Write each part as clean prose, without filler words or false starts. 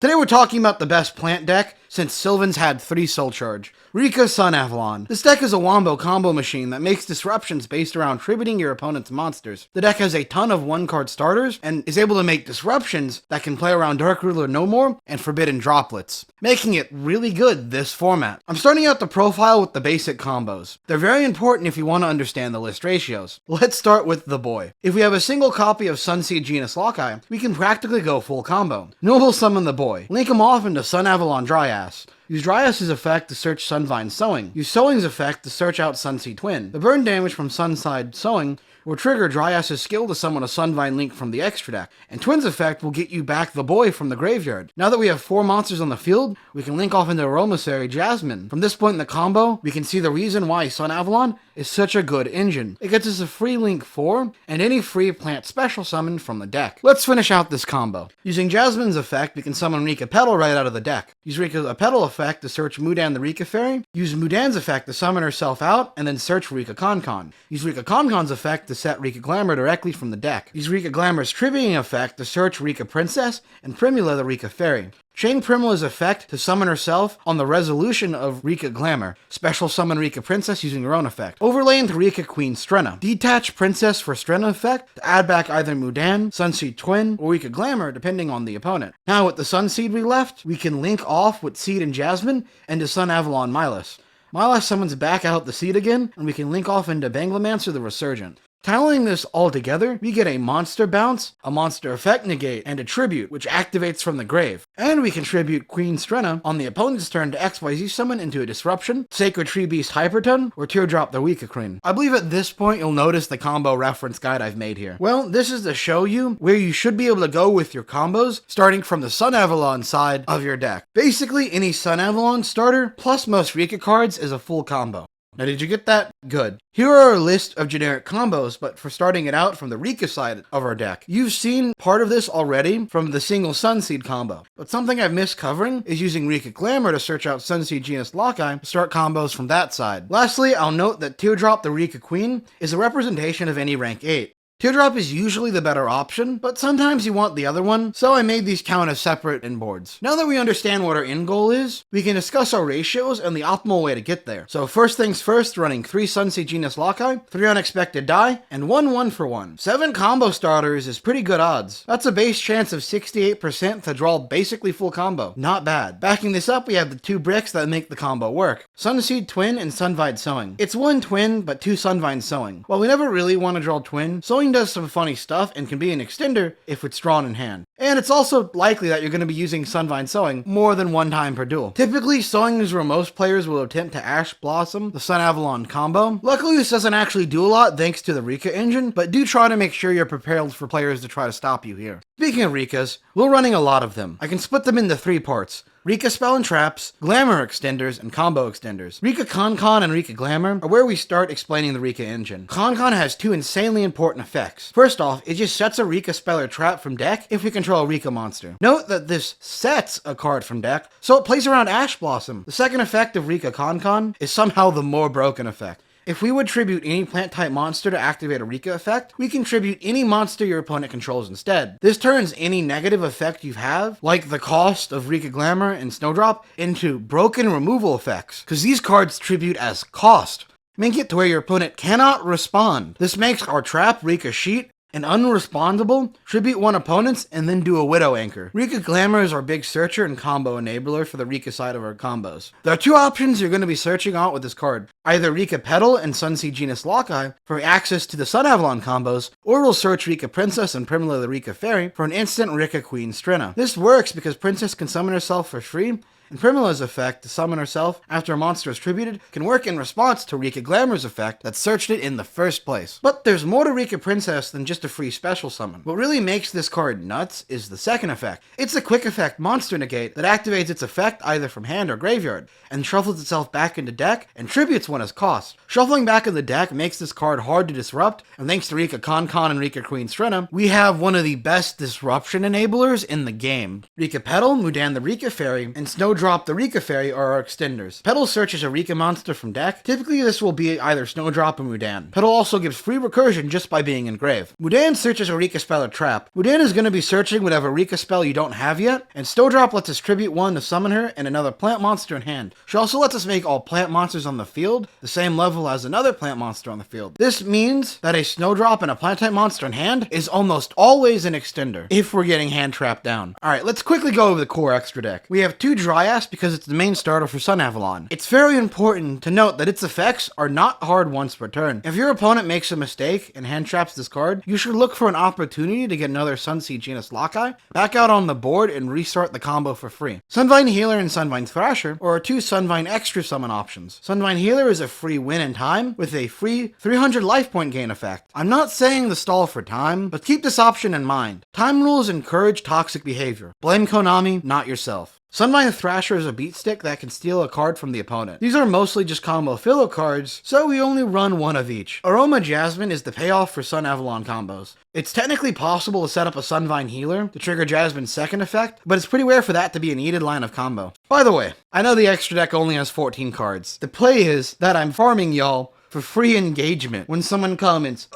Today we're talking about the best plant deck since Sylvan's had 3 Soul Charge. Rikka Sunavalon. This deck is a wombo combo machine that makes disruptions based around tributing your opponent's monsters. The deck has a ton of 1-card starters and is able to make disruptions that can play around Dark Ruler No More and Forbidden Droplets, making it really good this format. I'm starting out the profile with the basic combos. They're very important if you want to understand the list ratios. Let's start with the boy. If we have a single copy of Sunseed Genus Loci, we can practically go full combo. Noble Summon the boy. Link him off into Sunavalon Dryas. Use Dryas' effect to search Sunvine Sowing. Use Sowing's effect to search out Sunseed Twin. The burn damage from Sunside Sowing will trigger Dryas' skill to summon a Sunvine Link from the extra deck, and Twin's effect will get you back the boy from the graveyard. Now that we have 4 monsters on the field, we can link off into Aromasary Jasmine. From this point in the combo, we can see the reason why Sunavalon is such a good engine. It gets us a free Link 4, and any free plant special summon from the deck. Let's finish out this combo. Using Jasmine's effect, we can summon Rikka Petal right out of the deck. Use Rikka Petal effect to search Mudan the Rikka Fairy. Use Mudan's effect to summon herself out, and then search Rikka Concon. Use Rikka Concon's effect to set Rikka Glamour directly from the deck. Use Rikka Glamour's tributing effect to search Rikka Princess and Primula the Rikka Fairy. Chain Primula's effect to summon herself on the resolution of Rikka Glamour. Special summon Rikka Princess using her own effect. Overlay into Rikka Queen Strenna. Detach Princess for Strenna effect to add back either Mudan, Sunseed Twin, or Rikka Glamour depending on the opponent. Now with the Sunseed we left, we can link off with Seed and Jasmine into Sunavalon Milas. Milas summons back out the Seed again, and we can link off into Banglamancer the Resurgent. Tallying this all together, we get a monster bounce, a monster effect negate, and a tribute, which activates from the grave. And we contribute Queen Strenna on the opponent's turn to XYZ summon into a disruption, Sacred Tree Beast Hyperton, or Teardrop the Rikka Queen. I believe at this point you'll notice the combo reference guide I've made here. Well, this is to show you where you should be able to go with your combos, starting from the Sunavalon side of your deck. Basically, any Sunavalon starter, plus most Rikka cards, is a full combo. Now did you get that? Good. Here are a list of generic combos, but for starting it out from the Rikka side of our deck. You've seen part of this already from the single Sunseed combo, but something I've missed covering is using Rikka Glamour to search out Sunseed Genus Loci to start combos from that side. Lastly, I'll note that Teardrop the Rikka Queen is a representation of any rank 8. Teardrop is usually the better option, but sometimes you want the other one, so I made these count as separate in boards. Now that we understand what our end goal is, we can discuss our ratios and the optimal way to get there. So first things first, running 3 Sunseed Genus Loci, 3 Unexpected Die, and 1 1-for-1. 7 combo starters is pretty good odds. That's a base chance of 68% to draw basically full combo. Not bad. Backing this up, we have the 2 bricks that make the combo work. Sunseed Twin and Sunvine Sowing. It's 1 Twin, but 2 Sunvine Sowing. While we never really want to draw Twin, Sowing does some funny stuff and can be an extender if it's drawn in hand. And it's also likely that you're going to be using Sunvine Sowing more than 1 time per duel. Typically, Sowing is where most players will attempt to Ash Blossom the Sunavalon combo. Luckily, this doesn't actually do a lot thanks to the Rikka engine, but do try to make sure you're prepared for players to try to stop you here. Speaking of Rikkas, we're running a lot of them. I can split them into 3 parts. Rikka Spell and Traps, Glamour Extenders, and Combo Extenders. Rikka Concon and Rikka Glamour are where we start explaining the Rikka engine. Concon has 2 insanely important effects. First off, it just sets a Rikka Spell or Trap from deck if we control a Rikka monster. Note that this sets a card from deck, so it plays around Ash Blossom. The second effect of Rikka Concon is somehow the more broken effect. If we would tribute any plant-type monster to activate a Rikka effect, we can tribute any monster your opponent controls instead. This turns any negative effect you have, like the cost of Rikka Glamour and Snowdrop, into broken removal effects, because these cards tribute as cost. Make it to where your opponent cannot respond. This makes our trap Rikka Sheet an unrespondable, tribute 1 opponents, and then do a Widow Anchor. Rikka Glamour is our big searcher and combo enabler for the Rikka side of our combos. There are 2 options you're going to be searching out with this card. Either Rikka Petal and Sunseed Genus Loci for access to the Sunavalon combos, or we'll search Rikka Princess and Primula the Rikka Fairy for an instant Rikka Queen Strenna. This works because Princess can summon herself for free, and Primula's effect to summon herself after a monster is tributed can work in response to Rikka Glamour's effect that searched it in the first place. But there's more to Rikka Princess than just a free special summon. What really makes this card nuts is the second effect. It's a quick effect monster negate that activates its effect either from hand or graveyard, and shuffles itself back into deck and tributes 1 as cost. Shuffling back in the deck makes this card hard to disrupt, and thanks to Rikka Concon and Rikka Queen Strenna, we have one of the best disruption enablers in the game. Rikka Petal, Mudan the Rikka Fairy, and Snowdrop Snowdrop the Rikka Fairy are our extenders. Petal searches a Rikka monster from deck. Typically this will be either Snowdrop or Mudan. Petal also gives free recursion just by being in grave. Mudan searches a Rikka spell or trap. Mudan is going to be searching whatever Rikka spell you don't have yet, and Snowdrop lets us tribute one to summon her and another plant monster in hand. She also lets us make all plant monsters on the field the same level as another plant monster on the field. This means that a Snowdrop and a plant type monster in hand is almost always an extender, if we're getting hand trapped down. Alright, let's quickly go over the core extra deck. We have 2 Dryas because it's the main starter for Sunavalon. It's very important to note that its effects are not hard once per turn. If your opponent makes a mistake and hand traps this card, you should look for an opportunity to get another Sunseed Genus Loci back out on the board and restart the combo for free. Sunvine Healer and Sunvine Thrasher are our 2 Sunvine extra summon options. Sunvine Healer is a free win in time with a free 300 life point gain effect. I'm not saying the stall for time, but keep this option in mind. Time rules encourage toxic behavior. Blame Konami, not yourself. Sunvine Thrasher is a beat stick that can steal a card from the opponent. These are mostly just combo filler cards, so we only run one of each. Aroma Jasmine is the payoff for Sunavalon combos. It's technically possible to set up a Sunvine Healer to trigger Jasmine's second effect, but it's pretty rare for that to be a needed line of combo. By the way, I know the extra deck only has 14 cards. The play is that I'm farming y'all for free engagement when someone comments,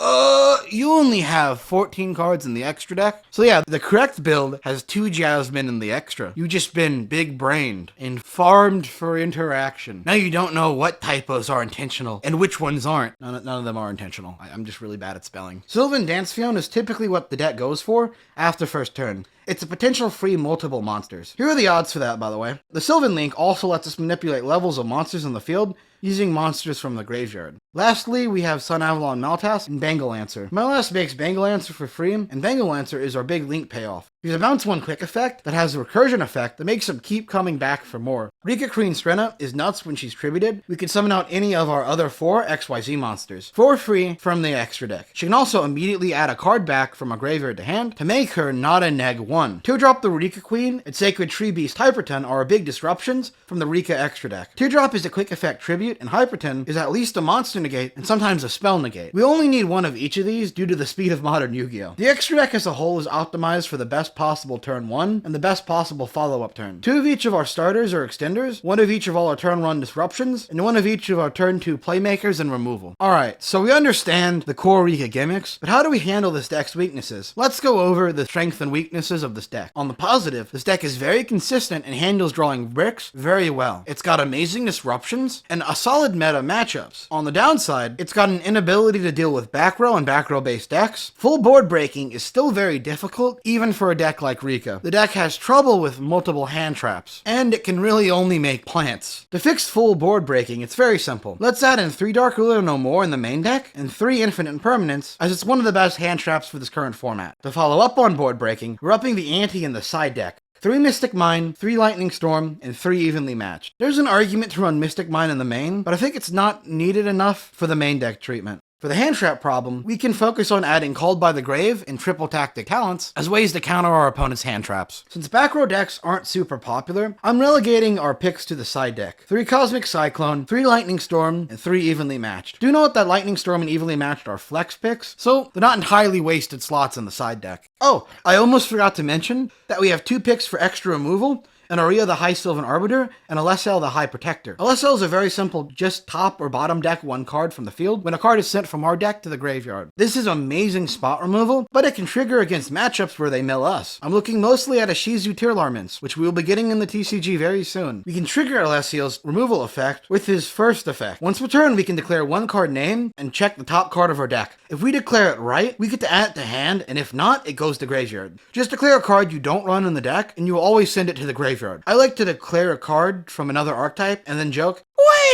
you only have 14 cards in the extra deck? So yeah, the correct build has 2 Jasmine in the extra. You've just been big-brained and farmed for interaction. Now you don't know what typos are intentional and which ones aren't. None of them are intentional. I'm just really bad at spelling. Sylvan Dancefion is typically what the deck goes for after first turn. It's a potential free multiple monsters. Here are the odds for that, by the way. The Sylvan Link also lets us manipulate levels of monsters in the field using monsters from the graveyard. Lastly, we have Sunavalon Maltask and Bangalancer. Maltask makes Bangalancer for free, and Bangalancer is our big Link payoff. He's a bounce 1 quick effect that has a recursion effect that makes him keep coming back for more. Rikka Queen Strenna is nuts when she's tributed. We can summon out any of our other 4 XYZ monsters for free from the extra deck. She can also immediately add a card back from a graveyard to hand to make her not a neg 1. Teardrop the Rikka Queen and Sacred Tree Beast Hyperton are big disruptions from the Rikka extra deck. Teardrop is a quick effect tribute, and Hyperton is at least a monster negate and sometimes a spell negate. We only need one of each of these due to the speed of modern Yu-Gi-Oh! The extra deck as a whole is optimized for the best possible turn 1 and the best possible follow-up turn. 2 of each of our starters are extenders, 1 of each of all our turn 1 disruptions, and 1 of each of our turn 2 playmakers and removal. Alright, so we understand the core Rikka gimmicks, but how do we handle this deck's weaknesses? Let's go over the strengths and weaknesses of this deck. On the positive, this deck is very consistent and handles drawing bricks very well. It's got amazing disruptions and a solid meta matchups. On the downside, it's got an inability to deal with back row and back row based decks. Full board breaking is still very difficult, even for a deck like Rikka. The deck has trouble with multiple hand traps, and it can really only make plants. To fix full board breaking, it's very simple. Let's add in 3 Dark Ruler No More in the main deck, and 3 Infinite Impermanence, as it's one of the best hand traps for this current format. To follow up on board breaking, we're upping the ante in the side deck. 3 Mystic Mine, 3 Lightning Storm, and 3 Evenly Matched. There's an argument to run Mystic Mine in the main, but I think it's not needed enough for the main deck treatment. For the hand trap problem, we can focus on adding Called by the Grave and Triple Tactic Talents as ways to counter our opponent's hand traps. Since back row decks aren't super popular, I'm relegating our picks to the side deck. 3 Cosmic Cyclone, 3 Lightning Storm, and 3 Evenly Matched. Do note that Lightning Storm and Evenly Matched are flex picks, so they're not entirely wasted slots in the side deck. Oh, I almost forgot to mention that we have 2 picks for extra removal, an Aria the High Sylvan Arbiter, and Alessel the High Protector. Alessel is a very simple, just top or bottom deck 1 card from the field when a card is sent from our deck to the graveyard. This is amazing spot removal, but it can trigger against matchups where they mill us. I'm looking mostly at a Shizu Tirlarments, which we will be getting in the TCG very soon. We can trigger Alessel's removal effect with his first effect. Once per turn, we can declare 1 card name and check the top card of our deck. If we declare it right, we get to add it to hand, and if not, it goes to graveyard. Just declare a card you don't run in the deck, and you will always send it to the graveyard. I like to declare a card from another archetype and then joke,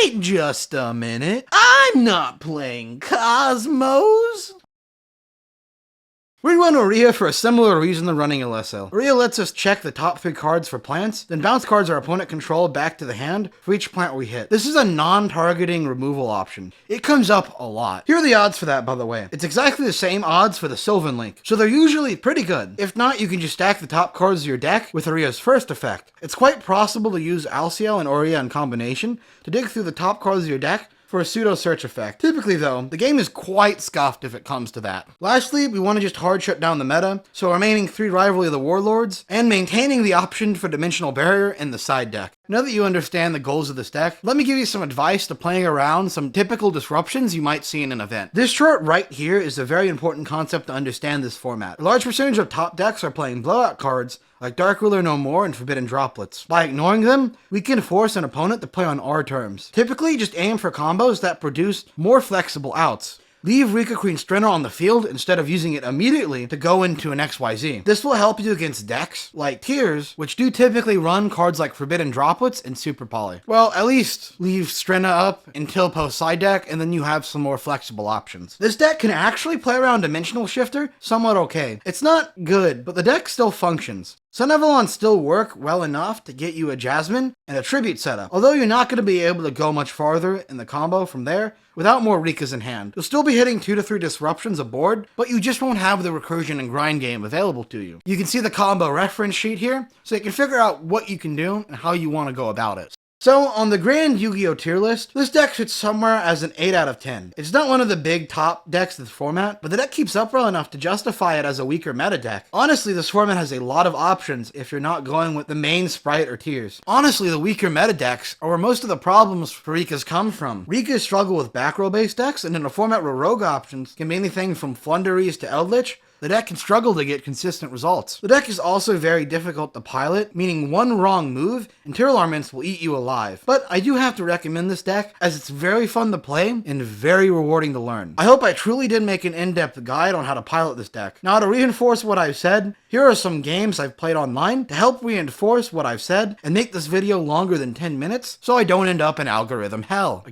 "Wait just a minute, I'm not playing Cosmos." We run Aria for a similar reason to running Alessel. Aria lets us check the top 3 cards for plants, then bounce cards our opponent controls back to the hand for each plant we hit. This is a non-targeting removal option. It comes up a lot. Here are the odds for that, by the way. It's exactly the same odds for the Sylvan Link, so they're usually pretty good. If not, you can just stack the top cards of your deck with Aria's first effect. It's quite possible to use Alciel and Aria in combination to dig through the top cards of your deck for a pseudo search effect. Typically though, the game is quite scuffed if it comes to that. Lastly, we want to just hard shut down the meta, so remaining 3 Rivalry of the Warlords, and maintaining the option for Dimensional Barrier in the side deck. Now that you understand the goals of this deck, let me give you some advice to playing around some typical disruptions you might see in an event. This chart right here is a very important concept to understand this format. A large percentage of top decks are playing blowout cards like Dark Ruler No More and Forbidden Droplets. By ignoring them, we can force an opponent to play on our terms. Typically, just aim for combos that produce more flexible outs. Leave Rikka Queen Strenna on the field instead of using it immediately to go into an XYZ. This will help you against decks like Tears, which do typically run cards like Forbidden Droplets and Super Poly. Well, at least leave Strenna up until post side deck, and then you have some more flexible options. This deck can actually play around Dimensional Shifter somewhat okay. It's not good, but the deck still functions. Sunavalon still work well enough to get you a Jasmine and a Tribute setup, although you're not going to be able to go much farther in the combo from there without more Rikkas in hand. You'll still be hitting 2 to 3 disruptions aboard, but you just won't have the recursion and grind game available to you. You can see the combo reference sheet here, so you can figure out what you can do and how you want to go about it. So, on the grand Yu-Gi-Oh! Tier list, this deck fits somewhere as an 8 out of 10. It's not one of the big top decks of the format, but the deck keeps up well enough to justify it as a weaker meta deck. Honestly, this format has a lot of options if you're not going with the main sprite or tiers. Honestly, the weaker meta decks are where most of the problems for Rikkas come from. Rikkas struggle with back row based decks, and in a format where rogue options can be anything from Flunderies to Eldritch, the deck can struggle to get consistent results. The deck is also very difficult to pilot, meaning one wrong move and Tearlarments will eat you alive. But I do have to recommend this deck as it's very fun to play and very rewarding to learn. I hope I truly did make an in-depth guide on how to pilot this deck. Now to reinforce what I've said, here are some games I've played online to help reinforce what I've said and make this video longer than 10 minutes so I don't end up in algorithm hell.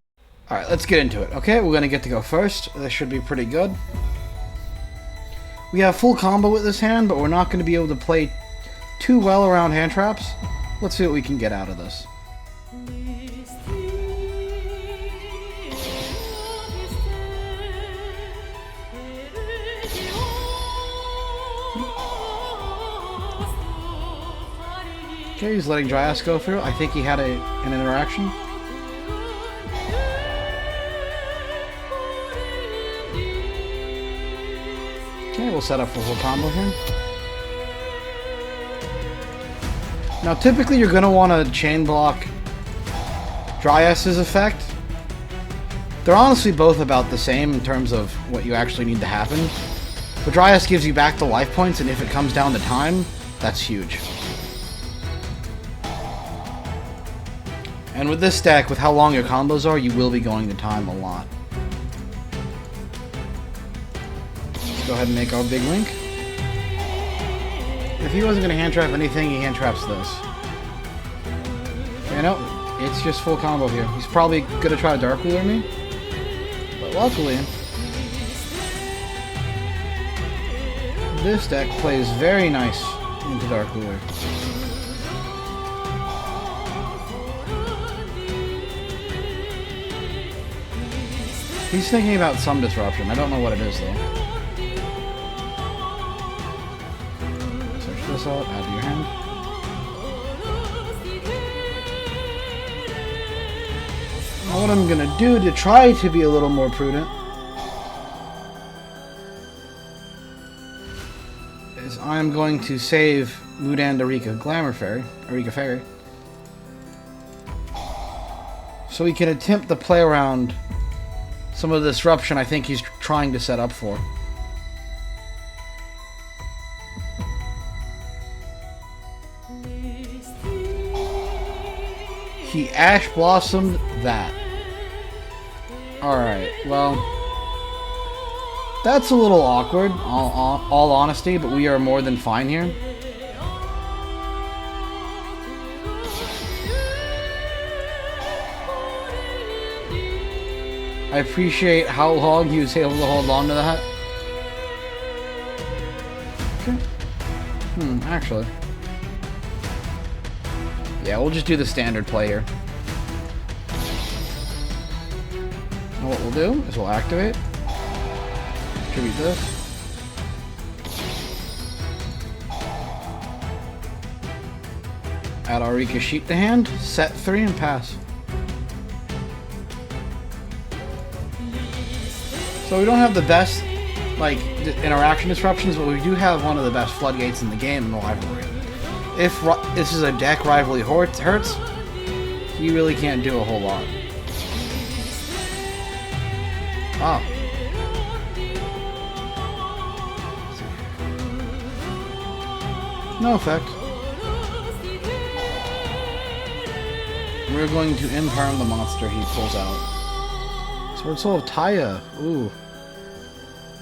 Alright, let's get into it. Okay, we're gonna get to go first. This should be pretty good. We have full combo with this hand, but we're not going to be able to play too well around hand traps. Let's see what we can get out of this. Okay, he's letting Dryas go through. I think he had an interaction. Okay, we'll set up for full combo here. Now, typically you're going to want to chain block Dryas's effect. They're honestly both about the same in terms of what you actually need to happen. But Dryas gives you back the life points, and if it comes down to time, that's huge. And with this deck, with how long your combos are, you will be going to time a lot. Go ahead and make our big link. If he wasn't going to hand trap anything, he hand traps this. You know, it's just full combo here. He's probably going to try to Dark Ruler me. But luckily, this deck plays very nice into Dark Ruler. He's thinking about some disruption. I don't know what it is though. This out, add to your hand. Now what I'm gonna do to try to be a little more prudent is I'm going to save Mudan to Rikka Glamour Fairy, or Rikka Fairy, so we can attempt to play around some of the disruption I think he's trying to set up for. He Ash Blossomed that. Alright, well, that's a little awkward, all honesty, but we are more than fine here. I appreciate how long he was able to hold on to that. Okay. Actually. Yeah, we'll just do the standard play here. And what we'll do is we'll activate. Tribute this. Add our Rikka sheet to hand, set 3 and pass. So we don't have the best, like, interaction disruptions, but we do have one of the best floodgates in the game in the rivalry. If this is a deck rivalry hurts, you really can't do a whole lot. Ah. No effect. We're going to imperm the monster he pulls out. Swordsoul of Taya. Ooh.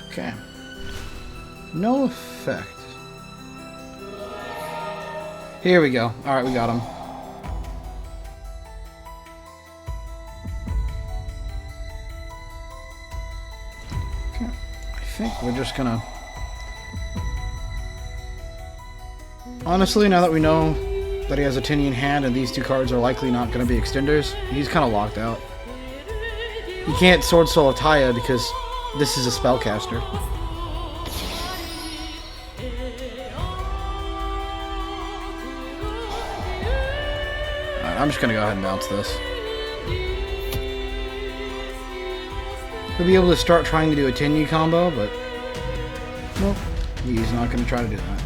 Okay. No effect. Here we go. Alright, we got him. Okay. I think we're just gonna... Honestly, now that we know that he has a Tinian hand and these two cards are likely not going to be extenders, he's kind of locked out. He can't Swordsoul of Taya because this is a spellcaster. Alright, I'm just going to go ahead and bounce this. He'll be able to start trying to do a Tinu combo, but... Well, he's not going to try to do that.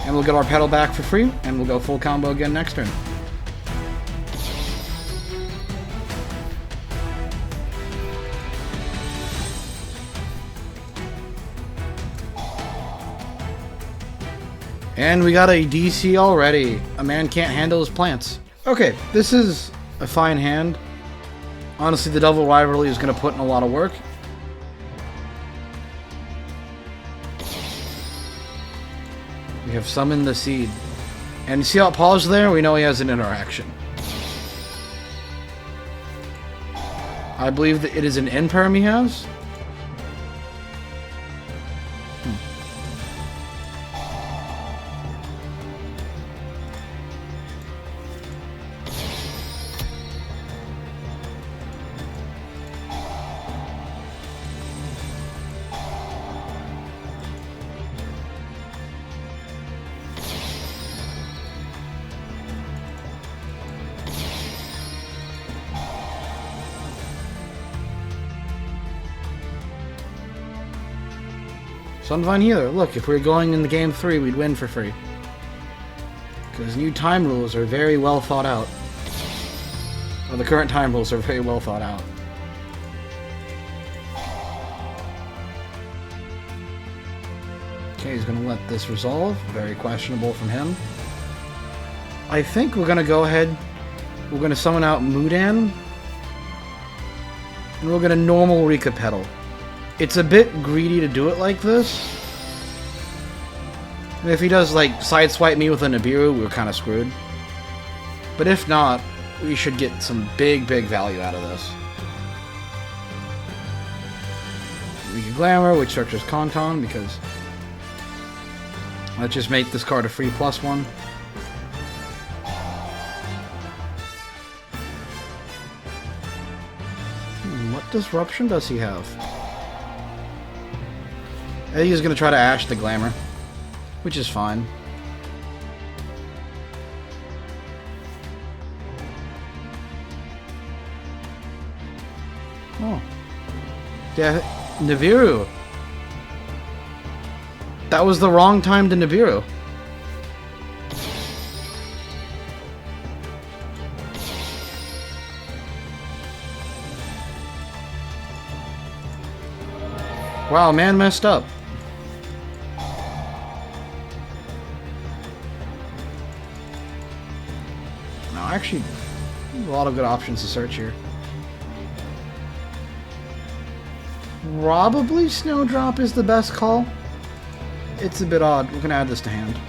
And we'll get our pedal back for free, and we'll go full combo again next turn. And we got a DC already. A man can't handle his plants. Okay, this is a fine hand. Honestly, the double rivalry is going to put in a lot of work. We have summoned the seed. And see how it paused there? We know he has an interaction. I believe that it is an imperm he has. Sunvine Healer. Look, if we were going in the game 3, we'd win for free. Because new time rules are very well thought out. Well, the current time rules are very well thought out. Okay, he's going to let this resolve. Very questionable from him. I think we're going to go ahead. We're going to summon out Mudan. And we're going to normal Rikka Pedal. It's a bit greedy to do it like this. And if he does, like, sideswipe me with a Nibiru, we're kind of screwed. But if not, we should get some big, big value out of this. Rikka Glamour, which searches Con because... Let's just make this card a free +1. What disruption does he have? I think he's going to try to Ash the Glamour, which is fine. Oh. Yeah, Nibiru. That was the wrong time to Nibiru. Wow, man messed up. No, actually, a lot of good options to search here. Probably Snowdrop is the best call. It's a bit odd. We're going to add this to hand.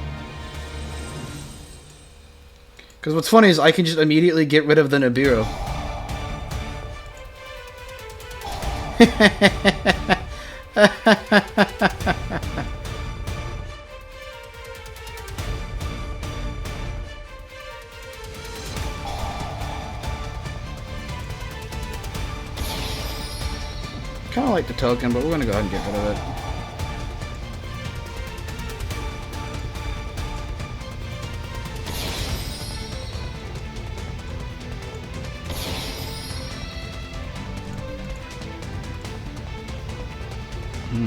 Because what's funny is I can just immediately get rid of the Nibiru. Kind of like the token, but we're going to go ahead and get rid of it. Okay,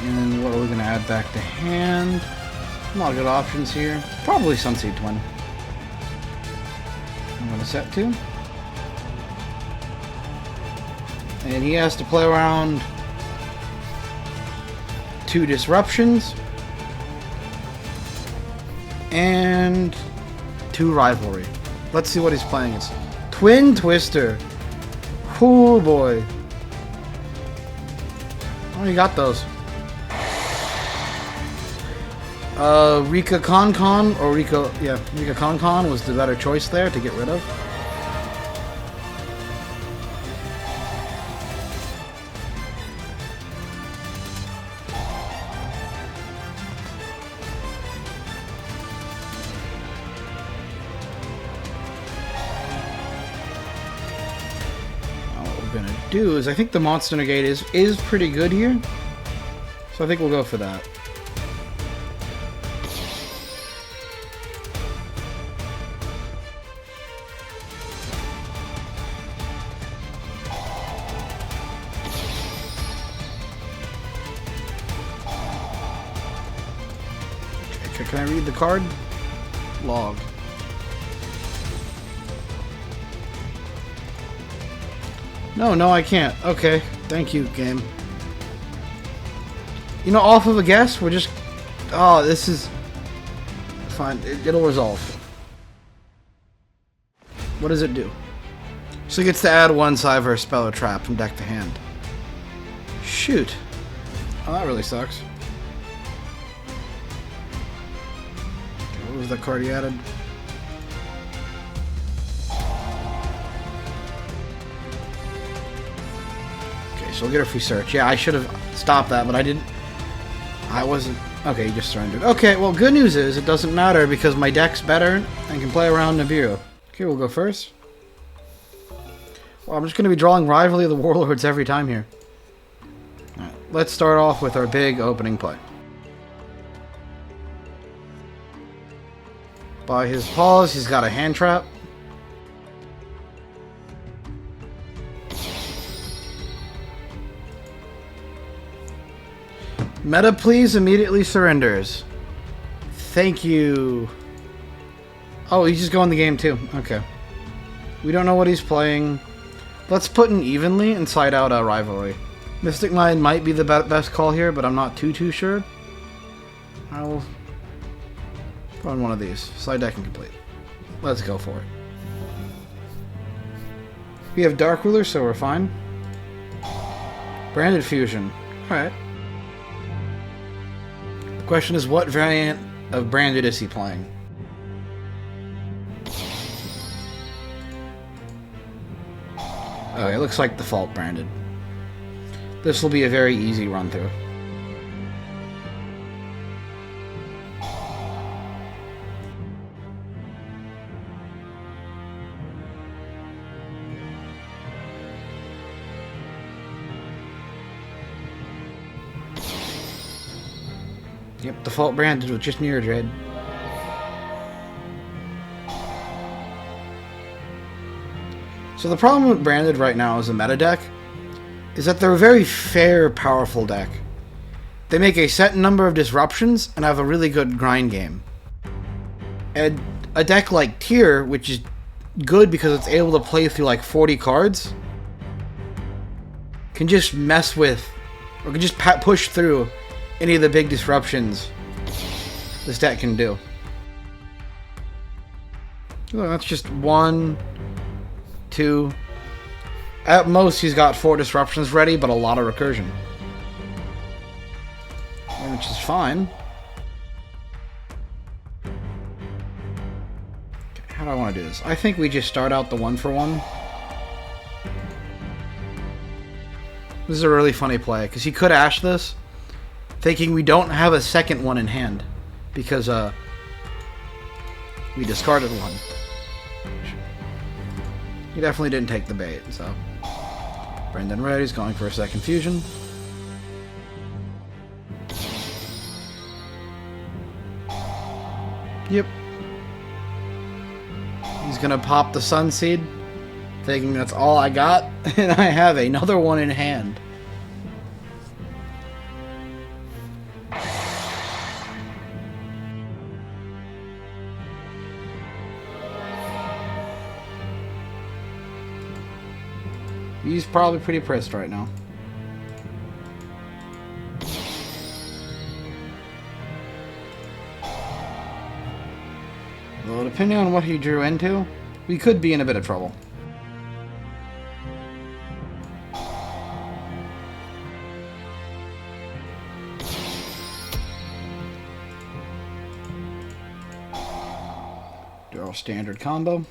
and what are we going to add back to hand? A lot of good options here. Probably Sunseed Twin. I'm going to set 2. And he has to play around 2 disruptions and 2 rivalry. Let's see what he's playing. It's Twin Twister. Oh boy. Oh, you got those. Rikka Con or Rikka Con was the better choice there to get rid of. Gonna do is I think the Monster Negate is pretty good here, so I think we'll go for that. Okay, can I read the card? Log. No, I can't. Okay, thank you, game. You know, off of a guess, we're just... Oh, this is... Fine, it'll resolve. What does it do? So it gets to add 1 Cybverse spell or trap from deck to hand. Shoot. Oh, that really sucks. Okay, what was that card he added? So we'll get a free search. Yeah, I should have stopped that, but I didn't. I wasn't. Okay, you just surrendered. Okay, well, good news is it doesn't matter because my deck's better and can play around Nibiru. Okay, we'll go first. Well, I'm just going to be drawing Rivalry of the Warlords every time here. Alright, let's start off with our big opening play. By his pause, he's got a hand trap. Meta, please, immediately surrenders. Thank you. Oh, he's just going the game too. Okay. We don't know what he's playing. Let's put an evenly and slide out a rivalry. Mystic Mind might be the best call here, but I'm not too sure. I will throw in one of these. Slide deck incomplete. Let's go for it. We have Dark Ruler, so we're fine. Branded Fusion. Alright. Question is, what variant of Branded is he playing? Oh, it looks like default Branded. This will be a very easy run through. Yep, default Branded with just Mirror Dread. So the problem with Branded right now as a meta deck is that they're a very fair, powerful deck. They make a set number of disruptions and have a really good grind game. And a deck like Tier, which is good because it's able to play through like 40 cards, can just mess with, or can just push through any of the big disruptions this deck can do. Oh, that's just 1, 2. At most, he's got 4 disruptions ready, but a lot of recursion. Which is fine. Okay, how do I want to do this? I think we just start out the 1-for-1. This is a really funny play, because he could Ash this, thinking we don't have a second one in hand, because we discarded one. He definitely didn't take the bait, so... Brendan Reddy's going for a second fusion. Yep. He's gonna pop the Sunseed, thinking that's all I got, and I have another one in hand. He's probably pretty pissed right now. Well, depending on what he drew into, we could be in a bit of trouble. Do our standard combo.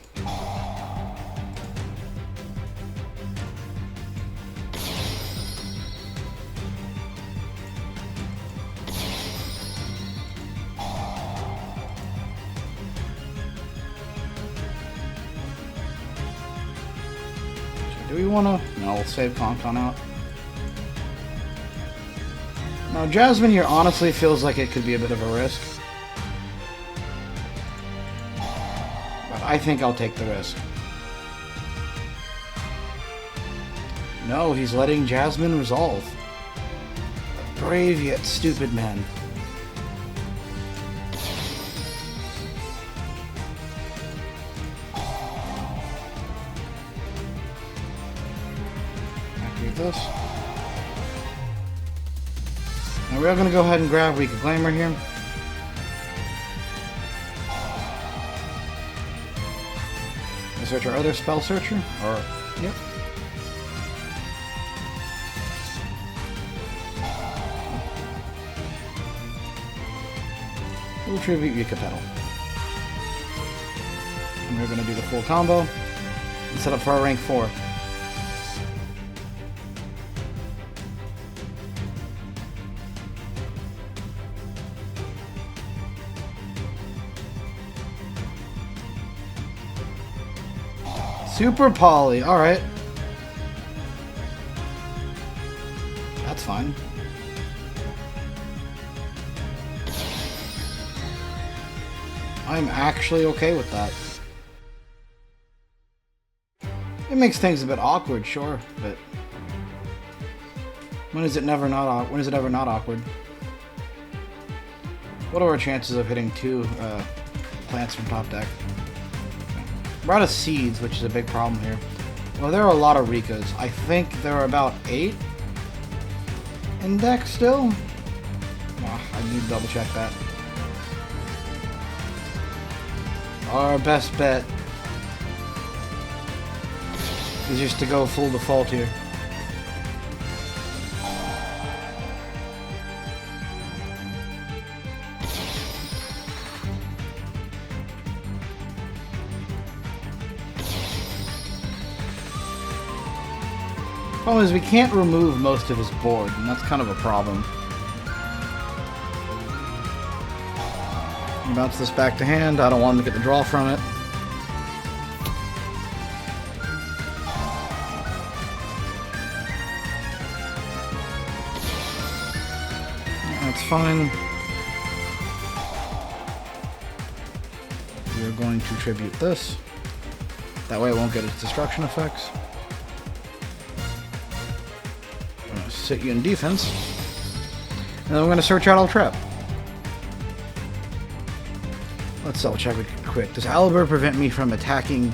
Do we want to... No, we'll save Concon out. Now, Jasmine here honestly feels like it could be a bit of a risk. But I think I'll take the risk. No, he's letting Jasmine resolve. A brave yet stupid man. This. Now we are going to go ahead and grab Rikka Glamour here. Is search our other spell searcher? Or, yep. We'll tribute Rikka Petal. And we're going to do the full combo and set up for our rank 4. Super Poly, alright. That's fine. I'm actually okay with that. It makes things a bit awkward, sure, but when is it ever not awkward? What are our chances of hitting 2 plants from top deck? We're out of seeds, which is a big problem here. Well, there are a lot of Rikkas. I think there are about 8 in deck still. Oh, I need to double check that. Our best bet is just to go full default here. Problem is we can't remove most of his board, and that's kind of a problem. Bounce this back to hand. I don't want him to get the draw from it. That's fine. We're going to tribute this. That way it won't get its destruction effects. I'm going to sit you in defense. And then we're going to search out all trap. Let's double check it quick. Does Aliber prevent me from attacking?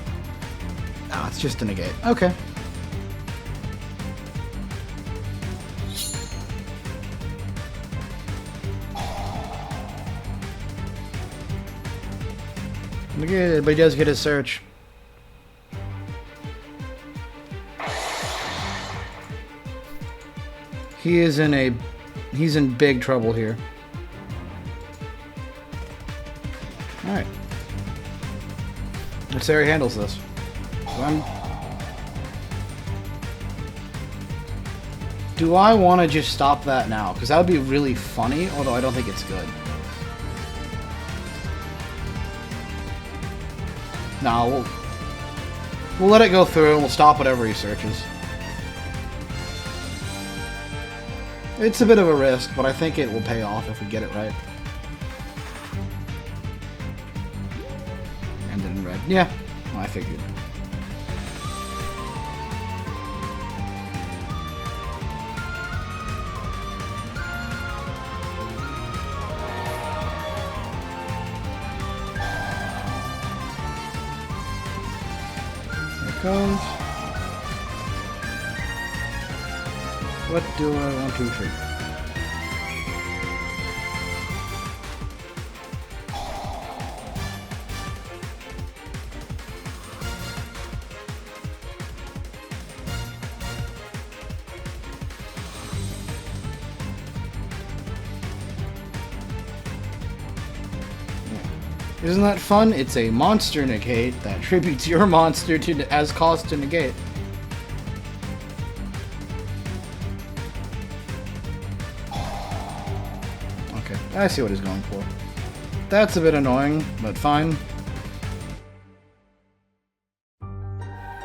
No, it's just a negate. Okay. Negated, but he does get his search. He's in big trouble here. Alright. Let's see how he handles this. Do I want to just stop that now? Because that would be really funny, although I don't think it's good. No, we'll let it go through and we'll stop whatever he searches. It's a bit of a risk, but I think it will pay off if we get it right. Yeah, well, I figured. Goes. What do I want to trigger? Isn't that fun? It's a monster negate that tributes your monster to as cost to negate. Okay, I see what he's going for. That's a bit annoying, but fine.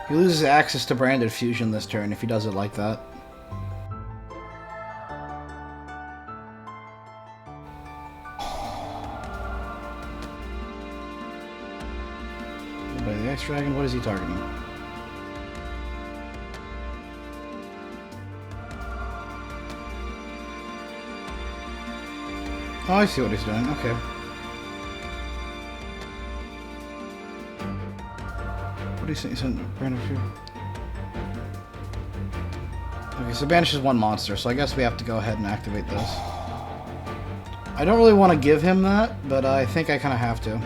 He loses access to branded fusion this turn if he does it like that. By the X-Dragon, what is he targeting? Oh, I see what he's doing. Okay. What do you say? He's in random fear. Okay, so banishes one monster, so I guess we have to go ahead and activate this. I don't really want to give him that, but I think I kind of have to.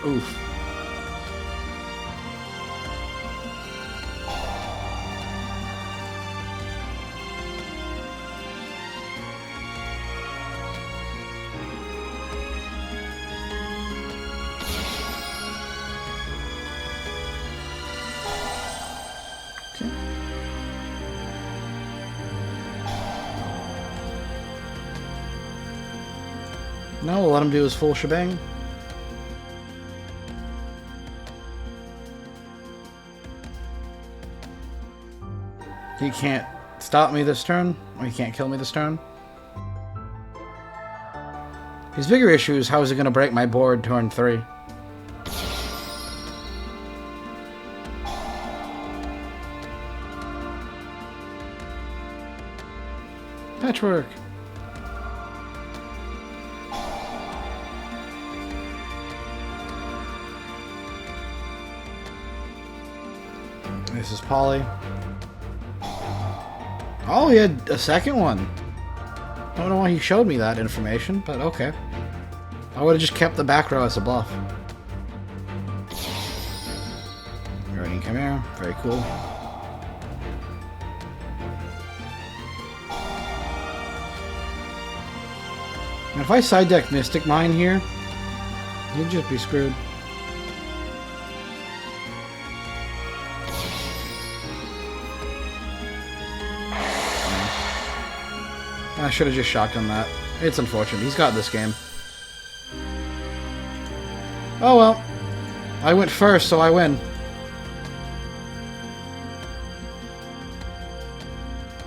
Oof. Okay. Now we'll let him do his full shebang. He can't stop me this turn, or he can't kill me this turn. His bigger issue is how is he going to break my board turn 3? Patchwork. This is Polly. Oh, he had a second one. I don't know why he showed me that information, but okay. I would have just kept the back row as a bluff. Riding Chimera, very cool. And if I side deck Mystic Mine here, he'd just be screwed. I should have just shotgunned that. It's unfortunate. He's got this game. Oh well. I went first, so I win.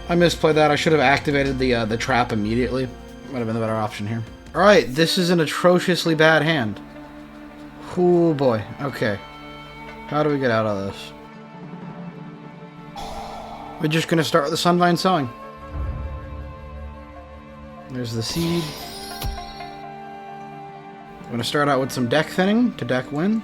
I misplayed that. I should have activated the trap immediately. Would have been the better option here. Alright, this is an atrociously bad hand. Oh boy. Okay. How do we get out of this? We're just gonna start with the Sunvine Sowing. There's the seed. I'm going to start out with some deck thinning to deck win.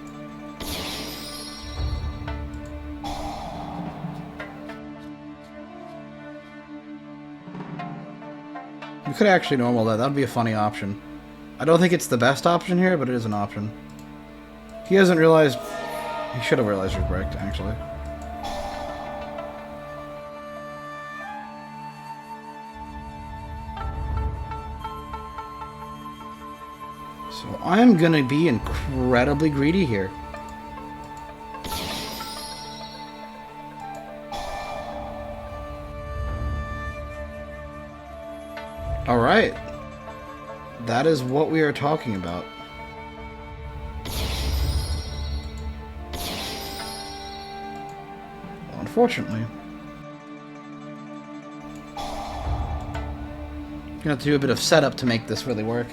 We could actually normal that. That would be a funny option. I don't think it's the best option here, but it is an option. He hasn't realized... He should have realized we're bricked, actually. So I'm gonna be incredibly greedy here. Alright. That is what we are talking about. Well, unfortunately. Gonna have to do a bit of setup to make this really work.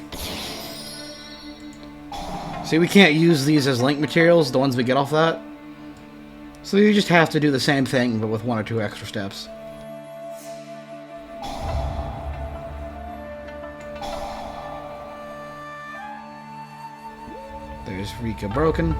See, we can't use these as link materials, the ones we get off that. So you just have to do the same thing, but with 1 or 2 extra steps. There's Rikka broken.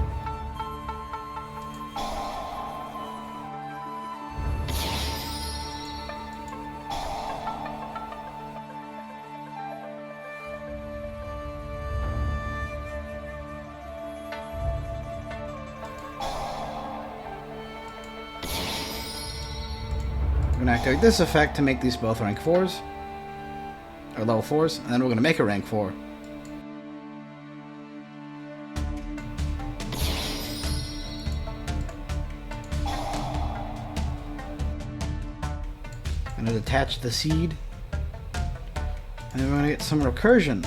We're going to activate this effect to make these both rank 4s. Or level 4s. And then we're going to make a rank 4. And then attach the seed. And then we're going to get some recursion.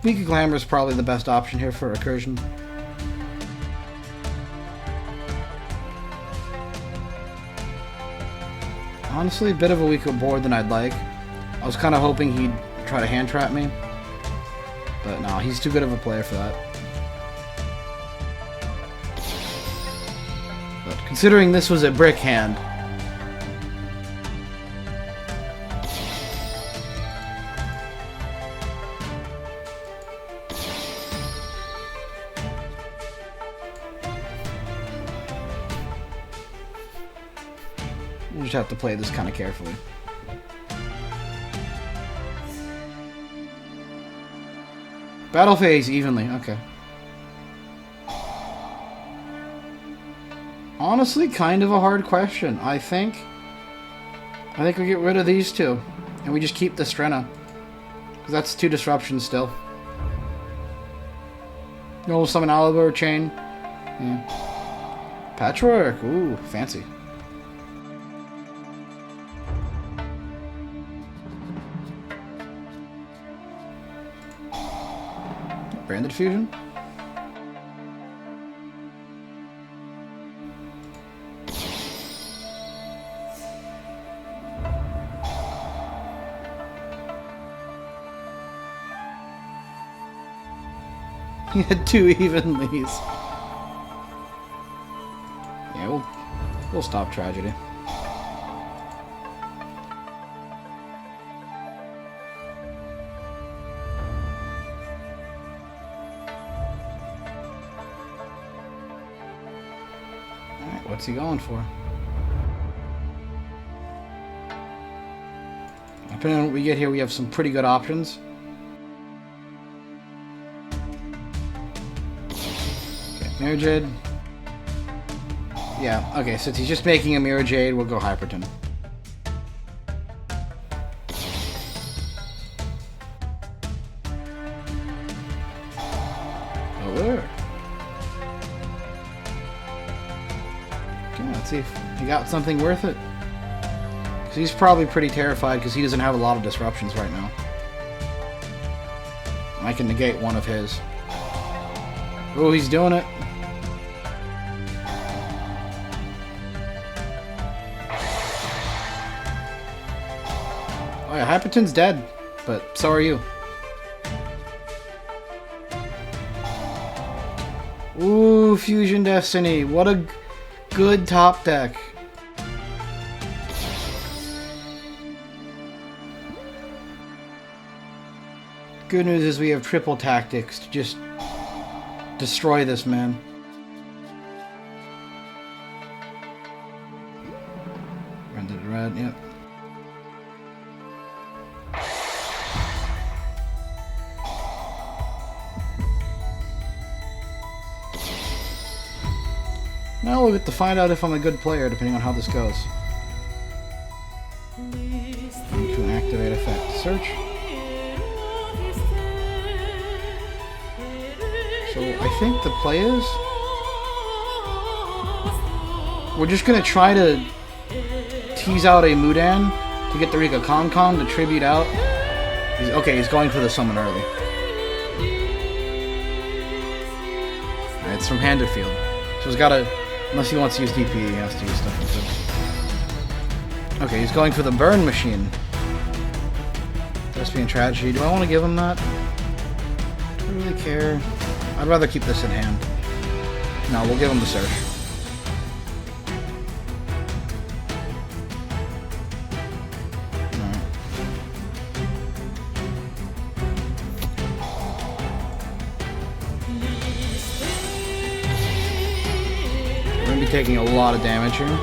Rikka Glamour is probably the best option here for recursion. Honestly, a bit of a weaker board than I'd like. I was kind of hoping he'd try to hand trap me. But no, he's too good of a player for that. But considering this was a brick hand, you just have to play this kind of carefully. Battle phase evenly, okay. Honestly, kind of a hard question. I think we get rid of these two, and we just keep the Strenna, because that's 2 disruptions still. No summon Aliber chain. Yeah. Patchwork, ooh, fancy. Branded fusion. He had 2 evenlies. Yeah, we'll stop tragedy. What's he going for? Depending on what we get here, we have some pretty good options. Okay, Mirror Jade. Yeah, okay, since he's just making a Mirror Jade, we'll go Hyperton. See if he got something worth it. Because he's probably pretty terrified because he doesn't have a lot of disruptions right now. I can negate one of his. Oh, he's doing it. Oh yeah, Hyperton's dead, but so are you. Ooh, Fusion Destiny. What a good top deck. Good news is we have triple tactics to just destroy this man. Rendered red, yep. Now we'll get to find out if I'm a good player, depending on how this goes. To an activate effect. Search. So I think the play is we're just going to try to tease out a Mudan to get the Rikka Combos to tribute out. He's going for the summon early. Alright, it's from hand to field. So he's got to... Unless he wants to use DP, he has to use stuff. Okay, he's going for the burn machine. Despia Tragedy. Do I want to give him that? Do I really care? I'd rather keep this in hand. No, we'll give him the search. We're going to be taking a lot of damage here.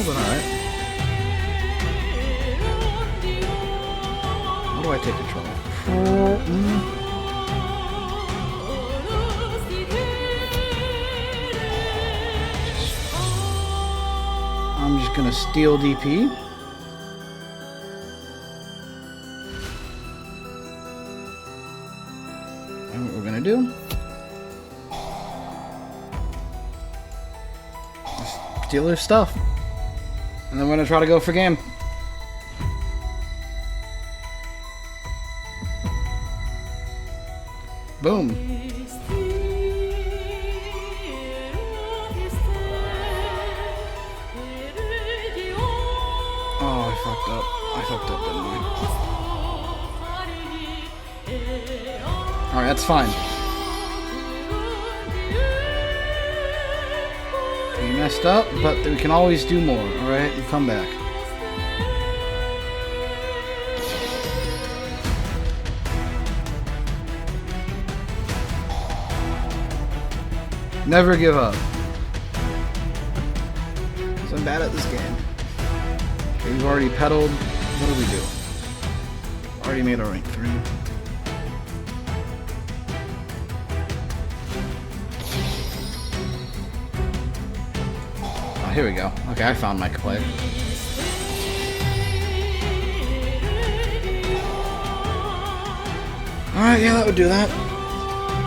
But alright. How do I take control? I'm just gonna steal DP. And what we're gonna do? Steal their stuff. And then we're gonna try to go for game. Boom. Oh, I fucked up. I fucked up, didn't I? Alright, that's fine. We messed up, but we can always do more, alright? And come back. Never give up. Because I'm bad at this game. Okay, we've already pedaled. What do we do? Already made our rank 3. Oh, here we go. Okay, I found my play. Alright, yeah, that would do that.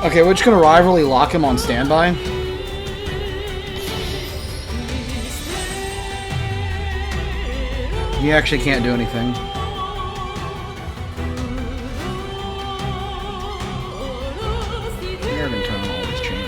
Okay, we're just gonna rivalry lock him on standby. He actually can't do anything. We're gonna turn on all this chain.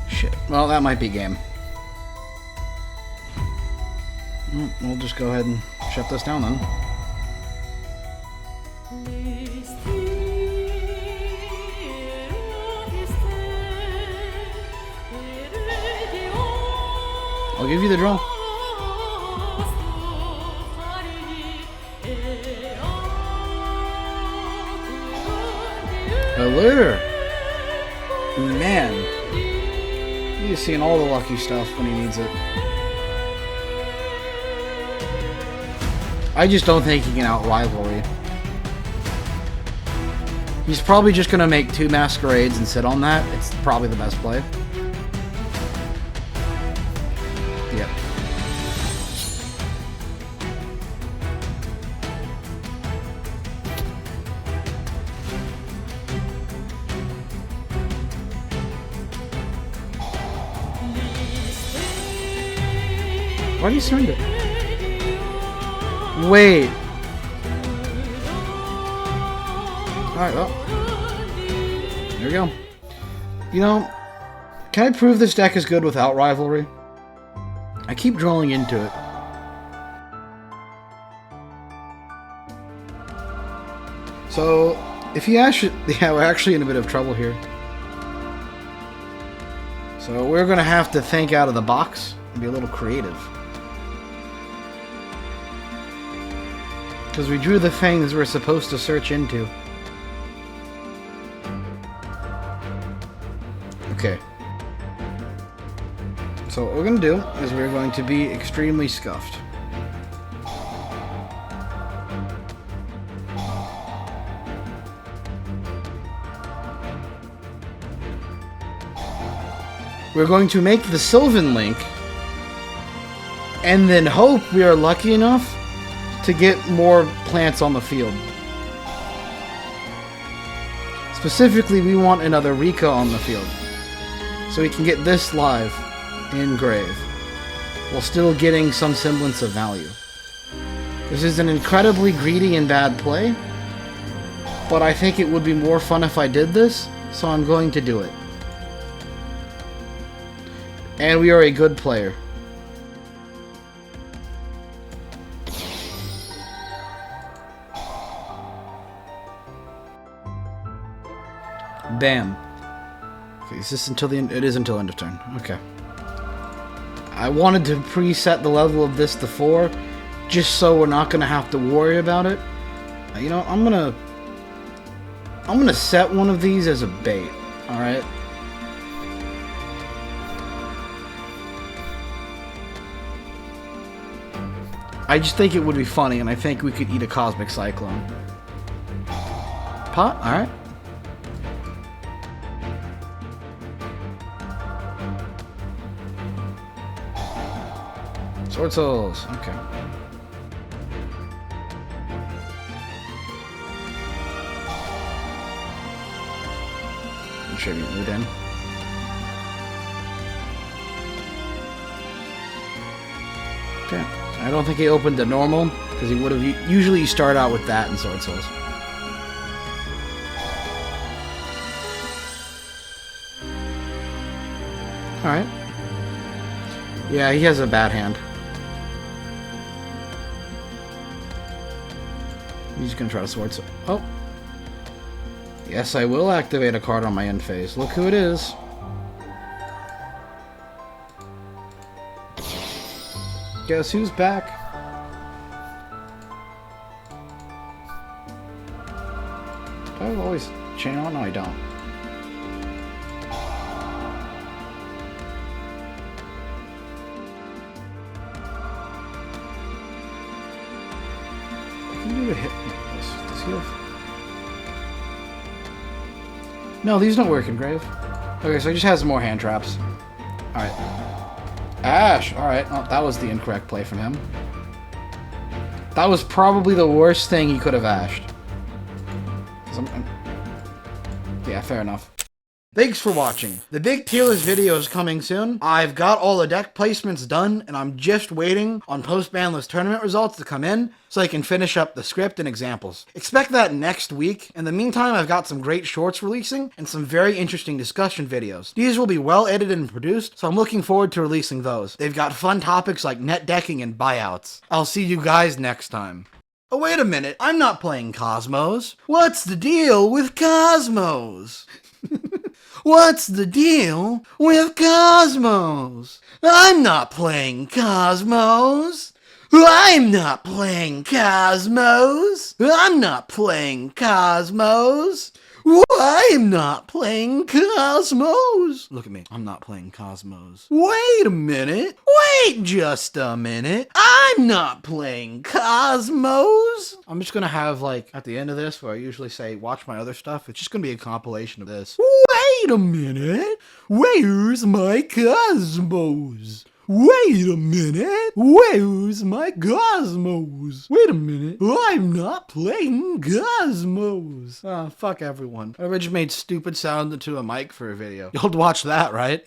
Shit. Well, that might be game. We'll just go ahead and shut this down then. I'll give you the draw. Allure! Man. He's seeing all the lucky stuff when he needs it. I just don't think he can out-rivalry. He's probably just gonna make 2 masquerades and sit on that. It's probably the best play. Yep. Why do you surrender? Wait. Alright, well. There we go. You know, can I prove this deck is good without rivalry? I keep drawing into it. So, if he actually... Yeah, we're actually in a bit of trouble here. So, we're gonna have to think out of the box and be a little creative. Because we drew the things we're supposed to search into. Okay. So what we're going to do is we're going to be extremely scuffed. we're going to make the Sylvan link, and then hope we are lucky enough to get more plants on the field. Specifically, we want another Rikka on the field, so we can get this live in grave, while still getting some semblance of value. This is an incredibly greedy and bad play, but I think it would be more fun if I did this, so I'm going to do it. And we are a good player. Bam. Okay, is this until the end? It is until end of turn. Okay. I wanted to preset the level of this to 4, just so we're not going to have to worry about it. You know, I'm gonna set one of these as a bait. All right. I just think it would be funny, and I think we could eat a Cosmic Cyclone. Pot? All right. Swordsoul's. Okay. Contribute mood in. Okay. I don't think he opened the normal, because he would have. Usually you start out with that in Swordsoul's. Alright. Yeah, he has a bad hand. He's gonna try to Swordsoul. Oh. Yes, I will activate a card on my end phase. Look who it is. Guess who's back? Do I always channel? No, I don't. I can do a hit. Does he have... No, these don't work in grave. Okay, so he just has more hand traps. Alright. Ash! Alright, oh, that was the incorrect play from him. That was probably the worst thing he could have ashed. Yeah, fair enough. Thanks for watching. The big tier list video is coming soon. I've got all the deck placements done, and I'm just waiting on post-ban list tournament results to come in so I can finish up the script and examples. Expect that next week. In the meantime, I've got some great shorts releasing and some very interesting discussion videos. These will be well edited and produced, so I'm looking forward to releasing those. They've got fun topics like net decking and buyouts. I'll see you guys next time. Oh, wait a minute. I'm not playing Cosmos. What's the deal with Cosmos? What's the deal with Cosmos? I'm not playing Cosmos. I'm not playing Cosmos. I'm not playing Cosmos. I'm not playing Cosmos. Look at me. I'm not playing Cosmos. Wait a minute. Wait just a minute. I'm not playing Cosmos. I'm just gonna have, like, at the end of this, where I usually say, watch my other stuff, it's just gonna be a compilation of this. Wait a minute. Where's my Cosmos? Wait a minute. Where's my Cosmos? Wait a minute. I'm not playing Cosmos. Oh, fuck everyone. I just made stupid sound into a mic for a video. You'll watch that, right?